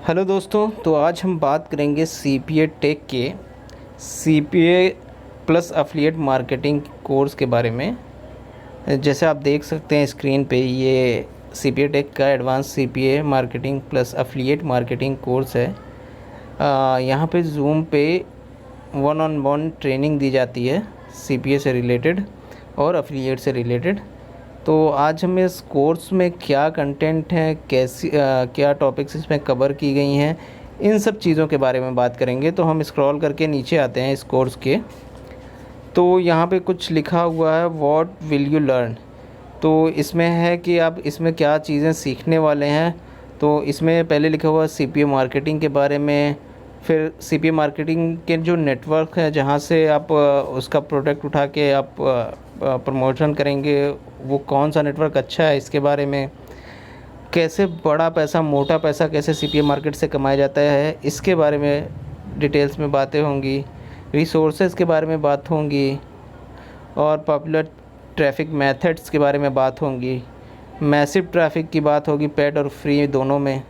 Hello दोस्तों, तो आज हम बात करेंगे सीपीए टेक के CPA plus affiliate marketing course के बारे में। जैसे आप देख सकते हैं स्क्रीन पे, ये सीपीए टेक का advance CPA marketing plus affiliate marketing course है। यहाँ पे जूम पे वन ऑन वन ट्रेनिंग दी जाती है सीपीए से रिलेटेड और एफिलिएट से रिलेटेड। तो आज हम इस कोर्स में क्या कंटेंट है, कैसी क्या टॉपिक्स इसमें कवर की गई हैं, इन सब चीज़ों के बारे में बात करेंगे। तो हम स्क्रॉल करके नीचे आते हैं इस कोर्स के। तो यहाँ पे कुछ लिखा हुआ है, व्हाट विल यू लर्न। तो इसमें है कि आप इसमें क्या चीज़ें सीखने वाले हैं। तो इसमें पहले लिखा हुआ है सीपीए मार्केटिंग के बारे में, फिर सीपीए मार्केटिंग के जो नेटवर्क है जहाँ से आप उसका प्रोडक्ट उठा के आप प्रमोशन करेंगे, वो कौन सा नेटवर्क अच्छा है इसके बारे में, कैसे बड़ा पैसा मोटा पैसा कैसे सीपीए मार्केट से कमाया जाता है इसके बारे में डिटेल्स में बातें होंगी। रिसोर्सेज के बारे में बात होंगी और पॉपुलर ट्रैफिक मेथड्स के बारे में बात होंगी। मैसिव ट्रैफिक की बात होगी, पेड और फ्री दोनों में।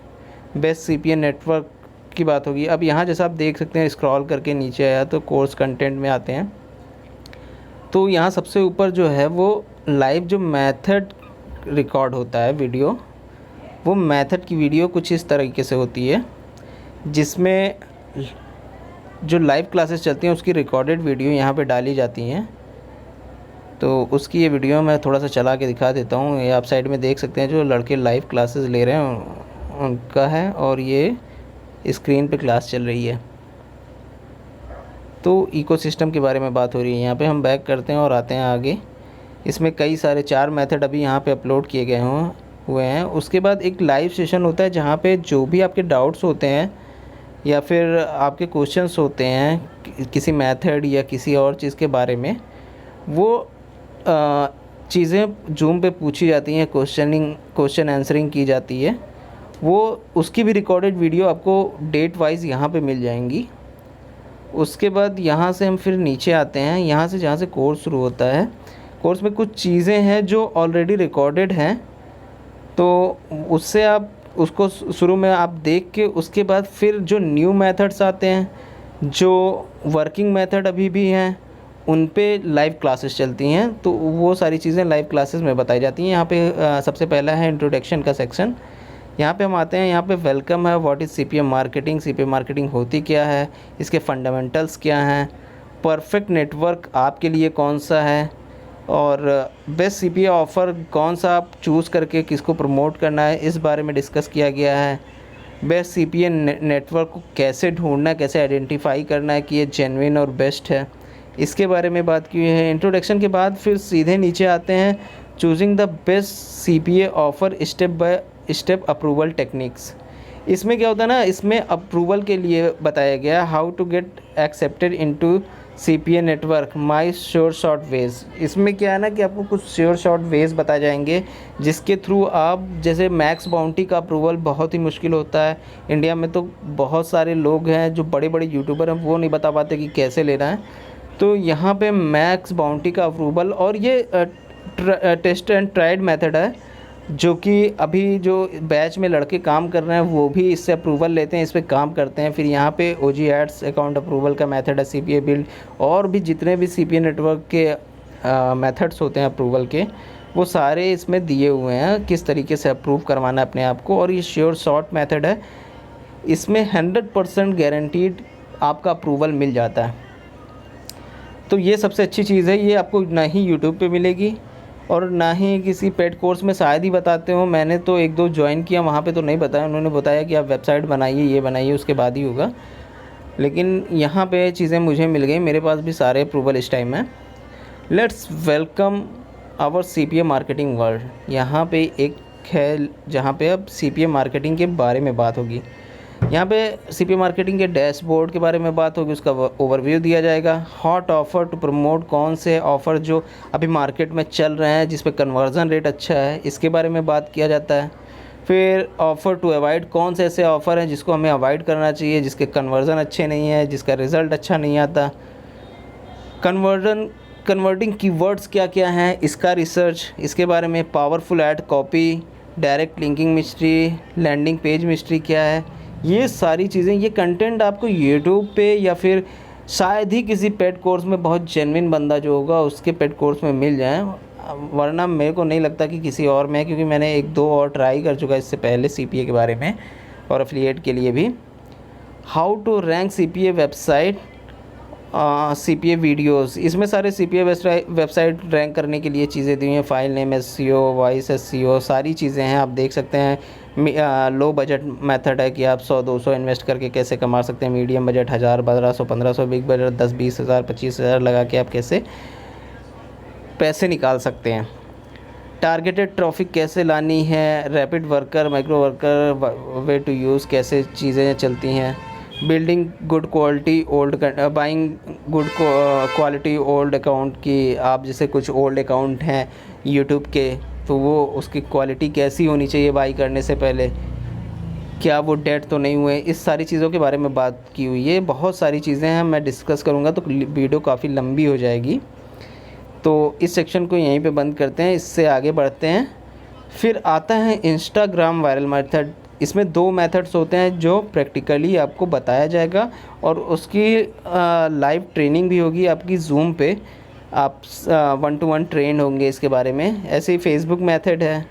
बेस्ट सीपीए नेटवर्क की बात होगी। अब यहाँ जैसा आप देख सकते हैं, स्क्रॉल करके नीचे आया तो कोर्स कंटेंट में आते हैं। तो यहाँ सबसे ऊपर जो है वो लाइव जो मेथड रिकॉर्ड होता है वीडियो, वो मेथड की वीडियो कुछ इस तरीके से होती है, जिसमें जो लाइव क्लासेस चलती हैं उसकी रिकॉर्डेड वीडियो यहाँ पे डाली जाती हैं। तो उसकी ये वीडियो मैं थोड़ा सा चला के दिखा देता हूँ। ये आप साइड में देख सकते हैं, जो लड़के लाइव क्लासेस ले रहे हैं उनका है, और ये स्क्रीन पे क्लास चल रही है। तो इकोसिस्टम के बारे में बात हो रही है। यहाँ पे हम बैक करते हैं और आते हैं आगे। इसमें कई सारे 4 मेथड अभी यहाँ पे अपलोड किए गए हुए हैं। उसके बाद एक लाइव सेशन होता है जहाँ पे जो भी आपके डाउट्स होते हैं या फिर आपके क्वेश्चंस होते हैं किसी मेथड या किसी और चीज़ के बारे में, वो चीज़ें जूम पे पूछी जाती हैं, क्वेश्चन आंसरिंग की जाती है। वो उसकी भी रिकॉर्डेड वीडियो आपको डेट वाइज यहाँ पे मिल जाएंगी। उसके बाद यहाँ से हम फिर नीचे आते हैं, यहाँ से जहाँ से कोर्स शुरू होता है। कोर्स में कुछ चीज़ें हैं जो ऑलरेडी रिकॉर्डेड हैं, तो उससे आप उसको शुरू में आप देख के उसके बाद फिर जो न्यू मेथड्स आते हैं, जो वर्किंग मेथड अभी भी हैं, उन पे लाइव क्लासेस चलती हैं। तो वो सारी चीज़ें लाइव क्लासेस में बताई जाती हैं। यहाँ पे सबसे पहला है इंट्रोडक्शन का सेक्शन। यहाँ पे हम आते हैं, यहाँ पे वेलकम है, what is CPA marketing, CPA marketing होती क्या है, इसके फंडामेंटल्स क्या हैं, परफेक्ट नेटवर्क आपके लिए कौन सा है, और बेस्ट सीपीए ऑफ़र कौन सा आप चूज़ करके किसको प्रमोट करना है, इस बारे में डिस्कस किया गया है। बेस्ट सीपीए नेटवर्क को कैसे ढूंढना है, कैसे आइडेंटिफाई करना है कि ये जेन्युइन और बेस्ट है, इसके बारे में बात की है। इंट्रोडक्शन के बाद फिर सीधे नीचे आते हैं, choosing the best CPA offer step by step approval techniques. इसमें क्या होता है ना, इसमें अप्रूवल के लिए बताया गया how to get accepted into CPA network my sure short ways. इसमें क्या है ना कि आपको कुछ श्योर शॉर्ट वेज बताए जाएंगे जिसके थ्रू आप, जैसे मैक्स बाउंटी का अप्रूवल बहुत ही मुश्किल होता है इंडिया में, तो बहुत सारे लोग हैं जो बड़े बड़े यूट्यूबर हैं वो नहीं बता पाते कि कैसे लेना है। तो यहाँ पे मैक्स बाउंटी का अप्रूवल, और ये टेस्ट एंड ट्राइड मेथड है, जो कि अभी जो बैच में लड़के काम कर रहे हैं वो भी इससे अप्रूवल लेते हैं, इस पर काम करते हैं। फिर यहाँ पे ओजी एड्स अकाउंट अप्रूवल का मेथड है, सीपीए बिल्ड, और भी जितने भी सीपीए नेटवर्क के मेथड्स होते हैं अप्रूवल के, वो सारे इसमें दिए हुए हैं किस तरीके से अप्रूव करवाना है अपने आप को। और ये श्योर शॉर्ट मेथड है, इसमें 100% गारंटीड आपका अप्रूवल मिल जाता है। तो ये सबसे अच्छी चीज़ है। ये आपको ना ही यूट्यूब पे मिलेगी और ना ही किसी पेड कोर्स में, शायद ही बताते हो। मैंने तो 1-2 ज्वाइन किया, वहाँ पे तो नहीं बताया। उन्होंने बताया कि आप वेबसाइट बनाइए, ये बनाइए, उसके बाद ही होगा। लेकिन यहाँ पे चीज़ें मुझे मिल गई, मेरे पास भी सारे अप्रूवल इस टाइम है। Let's welcome our CPA marketing world. यहाँ पे एक है जहाँ पे अब सीपीए मार्केटिंग के बारे में बात होगी। यहाँ पे सीपीए मार्केटिंग के डैशबोर्ड के बारे में बात होगी, उसका ओवरव्यू दिया जाएगा। हॉट ऑफ़र टू प्रमोट, कौन से ऑफ़र जो अभी मार्केट में चल रहे हैं जिस पे कन्वर्जन रेट अच्छा है, इसके बारे में बात किया जाता है। फिर ऑफ़र टू अवॉइड, कौन से ऐसे ऑफ़र हैं जिसको हमें अवॉइड करना चाहिए, जिसके कन्वर्जन अच्छे नहीं है, जिसका रिज़ल्ट अच्छा नहीं आता। कन्वर्टिंग कीवर्ड्स क्या क्या हैं, इसका रिसर्च, इसके बारे में। Powerful ad copy, direct linking mystery, landing page mystery क्या है, ये सारी चीज़ें, ये कंटेंट आपको यूट्यूब पे या फिर शायद ही किसी पेड कोर्स में बहुत जेन्युइन बंदा जो होगा उसके पेड कोर्स में मिल जाए, वरना मेरे को नहीं लगता कि किसी और में है, क्योंकि मैंने 1-2 और ट्राई कर चुका इससे पहले सीपीए के बारे में और एफिलिएट के लिए भी। How to rank CPA website, CPA videos, इसमें सारे सीपीए वेबसाइट रैंक करने के लिए चीज़ें दी हुई हैं। File name SEO, voice SEO, सारी चीज़ें हैं, आप देख सकते हैं। लो बजट मेथड है कि आप 100-200 इन्वेस्ट करके कैसे कमा सकते हैं। मीडियम बजट 1000, 1200, 1500, बिग बजट 10-20 हज़ार, 25 हज़ार लगा के आप कैसे पैसे निकाल सकते हैं। टारगेटेड ट्रैफिक कैसे लानी है, rapid worker, micro worker, way to use, कैसे चीज़ें चलती हैं। Building good quality old, buying good quality old account, की आप जैसे कुछ ओल्ड अकाउंट हैं यूट्यूब के, तो वो उसकी क्वालिटी कैसी होनी चाहिए बाई करने से पहले, क्या वो डेड तो नहीं हुए। इस सारी चीज़ों के बारे में बात की हुई है। बहुत सारी चीज़ें हैं, मैं डिस्कस करूँगा तो वीडियो काफ़ी लंबी हो जाएगी, तो इस सेक्शन को यहीं पे बंद करते हैं, इससे आगे बढ़ते हैं। फिर आता है इंस्टाग्राम वायरल मेथड। इसमें 2 मेथड्स होते हैं जो प्रैक्टिकली आपको बताया जाएगा और उसकी लाइव ट्रेनिंग भी होगी आपकी जूम पे, आप 1-to-1 ट्रेन होंगे इसके बारे में। ऐसे ही फेसबुक मेथड है।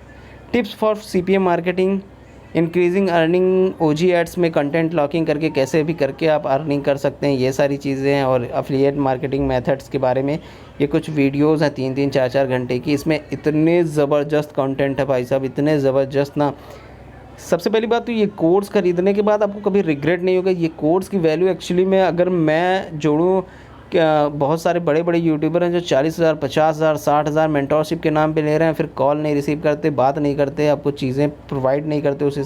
Tips for CPA marketing, increasing earning, OG ads में कंटेंट लॉकिंग करके कैसे भी करके आप अर्निंग कर सकते हैं, ये सारी चीज़ें हैं। और एफिलिएट मार्केटिंग मेथड्स के बारे में ये कुछ वीडियोस हैं 3-3, 4-4 घंटे की। इसमें इतने ज़बरदस्त कंटेंट है भाई साहब, इतने ज़बरदस्त ना। सबसे पहली बात तो ये कोर्स ख़रीदने के बाद आपको कभी रिग्रेट नहीं होगा। ये कोर्स की वैल्यू एक्चुअली में अगर मैं जोड़ूँ, क्या बहुत सारे बड़े बड़े यूट्यूबर हैं जो 40,000, 50,000, 60,000 मेंटोरशिप के नाम पे ले रहे हैं, फिर कॉल नहीं रिसीव करते, बात नहीं करते, आपको चीज़ें प्रोवाइड नहीं करते उस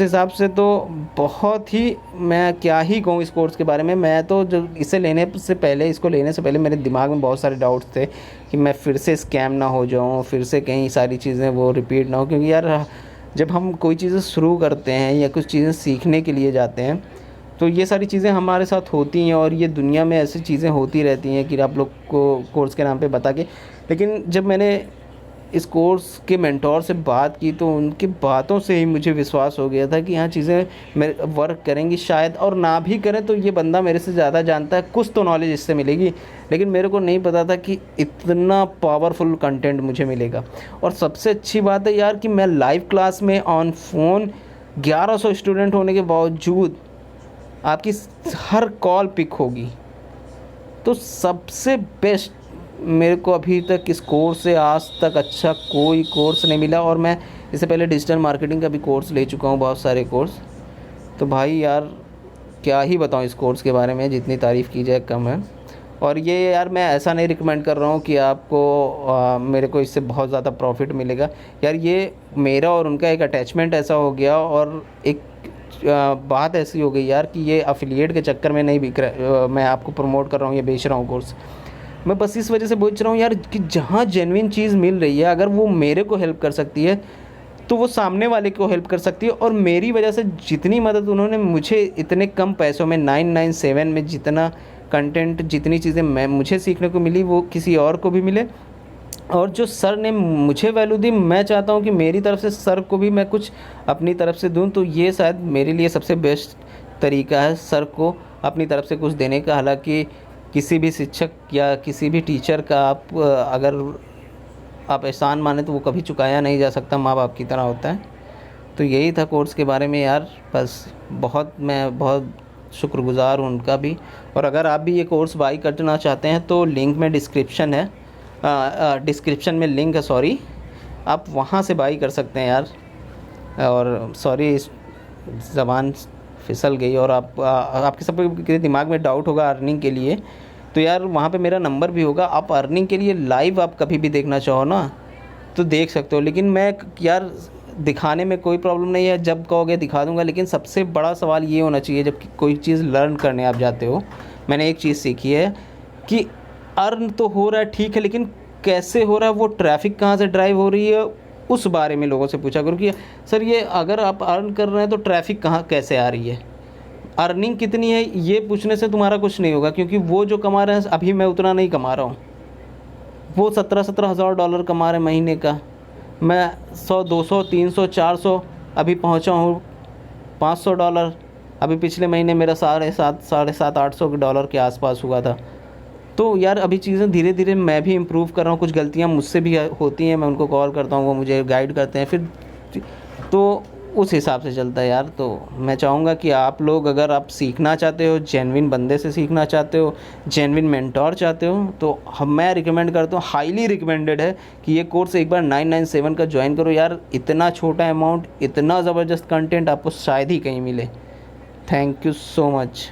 हिसाब से तो बहुत ही, मैं क्या ही कहूँ इस कोर्स के बारे में। मैं तो जब इसको लेने से पहले मेरे दिमाग में बहुत सारे डाउट्स थे कि मैं फिर से स्कैम ना हो जाऊँ, फिर से कहीं सारी चीज़ें वो रिपीट ना हो। क्योंकि यार जब हम कोई चीज़ें शुरू करते हैं या कुछ चीज़ें सीखने के लिए जाते हैं तो ये सारी चीज़ें हमारे साथ होती हैं, और ये दुनिया में ऐसी चीज़ें होती रहती हैं कि आप लोग को कोर्स के नाम पे बता के। लेकिन जब मैंने इस कोर्स के मेंटोर से बात की तो उनकी बातों से ही मुझे विश्वास हो गया था कि हाँ चीज़ें मेरे वर्क करेंगी शायद, और ना भी करें तो ये बंदा मेरे से ज़्यादा जानता है, कुछ तो नॉलेज इससे मिलेगी। लेकिन मेरे को नहीं पता था कि इतना पावरफुल कंटेंट मुझे मिलेगा। और सबसे अच्छी बात है यार कि मैं लाइव क्लास में ऑन फ़ोन 1100 स्टूडेंट होने के बावजूद आपकी हर कॉल पिक होगी। तो सबसे बेस्ट मेरे को अभी तक इस कोर्स से आज तक अच्छा कोई कोर्स नहीं मिला। और मैं इससे पहले डिजिटल मार्केटिंग का भी कोर्स ले चुका हूँ, बहुत सारे कोर्स। तो भाई यार क्या ही बताऊँ इस कोर्स के बारे में, जितनी तारीफ़ की जाए कम है। और ये यार मैं ऐसा नहीं रिकमेंड कर रहा हूँ कि आपको मेरे को इससे बहुत ज़्यादा प्रॉफिट मिलेगा। यार ये मेरा और उनका एक अटैचमेंट ऐसा हो गया, और एक बात ऐसी हो गई यार कि ये अफिलिएट के चक्कर में नहीं बिक रहा, मैं आपको प्रमोट कर रहा हूँ, ये बेच रहा हूँ कोर्स। मैं बस इस वजह से पूछ रहा हूँ यार कि जहाँ जेन्युइन चीज़ मिल रही है, अगर वो मेरे को हेल्प कर सकती है तो वो सामने वाले को हेल्प कर सकती है। और मेरी वजह से जितनी मदद उन्होंने मुझे इतने कम पैसों में 997 में जितना कंटेंट, जितनी चीज़ें मुझे सीखने को मिली वो किसी और को भी मिले। और जो सर ने मुझे वैल्यू दी, मैं चाहता हूँ कि मेरी तरफ से सर को भी मैं कुछ अपनी तरफ से दूँ। तो ये शायद मेरे लिए सबसे बेस्ट तरीका है सर को अपनी तरफ से कुछ देने का। हालांकि किसी भी शिक्षक या किसी भी टीचर का अगर आप एहसान माने तो वो कभी चुकाया नहीं जा सकता, माँ बाप की तरह होता है। तो यही था कोर्स के बारे में यार, बस मैं बहुत शुक्रगुज़ार हूँ उनका भी। और अगर आप भी ये कोर्स बाई करना चाहते हैं तो लिंक में डिस्क्रिप्शन है, डिस्क्रिप्शन में लिंक है, सॉरी, आप वहाँ से बाई कर सकते हैं यार। और सॉरी ज़बान फिसल गई। और आपके सबके दिमाग में डाउट होगा अर्निंग के लिए, तो यार वहाँ पे मेरा नंबर भी होगा। आप अर्निंग के लिए लाइव आप कभी भी देखना चाहो ना तो देख सकते हो। लेकिन मैं यार दिखाने में कोई प्रॉब्लम नहीं है, जब कहोगे दिखा दूंगा। लेकिन सबसे बड़ा सवाल ये होना चाहिए जब कोई चीज़ लर्न करने आप जाते हो, मैंने एक चीज़ सीखी है कि अर्न तो हो रहा है ठीक है, लेकिन कैसे हो रहा है, वो ट्रैफिक कहाँ से ड्राइव हो रही है, उस बारे में लोगों से पूछा करो कि सर ये अगर आप अर्न कर रहे हैं तो ट्रैफिक कहाँ कैसे आ रही है, अर्निंग कितनी है। ये पूछने से तुम्हारा कुछ नहीं होगा, क्योंकि वो जो कमा रहे हैं अभी मैं उतना नहीं कमा रहा हूँ। वो 17 हज़ार डॉलर कमा रहे महीने का, मैं 100, 200, 300, 400 अभी पहुँचा हूँ $500। अभी पिछले महीने मेरा साढ़े सात $800 के आसपास हुआ था। तो यार अभी चीज़ें धीरे धीरे मैं भी इम्प्रूव कर रहा हूँ, कुछ गलतियाँ मुझसे भी होती हैं, मैं उनको कॉल करता हूँ, वो मुझे गाइड करते हैं, फिर तो उस हिसाब से चलता है यार। तो मैं चाहूँगा कि आप लोग, अगर आप सीखना चाहते हो, जेन्युइन बंदे से सीखना चाहते हो, जेन्युइन मेंटोर चाहते हो, तो मैं रिकमेंड करता हूँ, हाईली रिकमेंडेड है कि ये कोर्स एक बार 997 का ज्वाइन करो यार। इतना छोटा अमाउंट, इतना ज़बरदस्त कंटेंट आपको शायद ही कहीं मिले। Thank you so much.